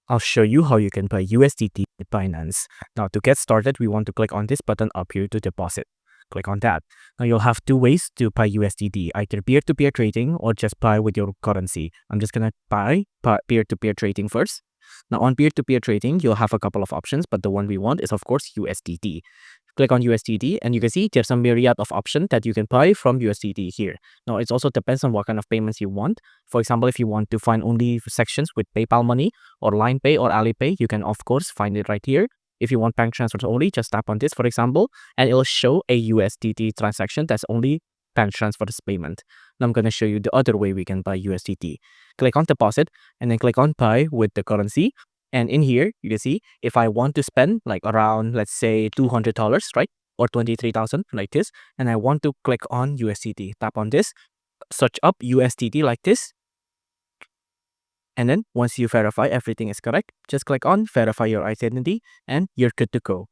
I'll show you how you can buy USDT with Binance. Now to get started, we want to click on this button up here to deposit. Click on that. Now you'll have two ways to buy USDT, either peer-to-peer trading or just buy with your currency. I'm just gonna buy peer-to-peer trading first. Now on peer-to-peer trading, you'll have a couple of options, but the one we want is of course USDT. Click on USDT and you can see there's a myriad of options that you can buy from USDT here. Now it also depends on what kind of payments you want. For example, if you want to find only sections with PayPal money or Line Pay or Alipay, you can of course find it right here. If you want bank transfers only, just tap on this, for example, and it'll show a USDT transaction that's only bank transfers payment. Now I'm going to show you the other way we can buy USDT. Click on deposit and then click on buy with the currency. And in here, you can see if I want to spend like around, let's say $200, right? Or 23,000 like this. And I want to click on USDT. Tap on this, search up USDT like this. And then once you verify everything is correct, just click on verify your identity and you're good to go.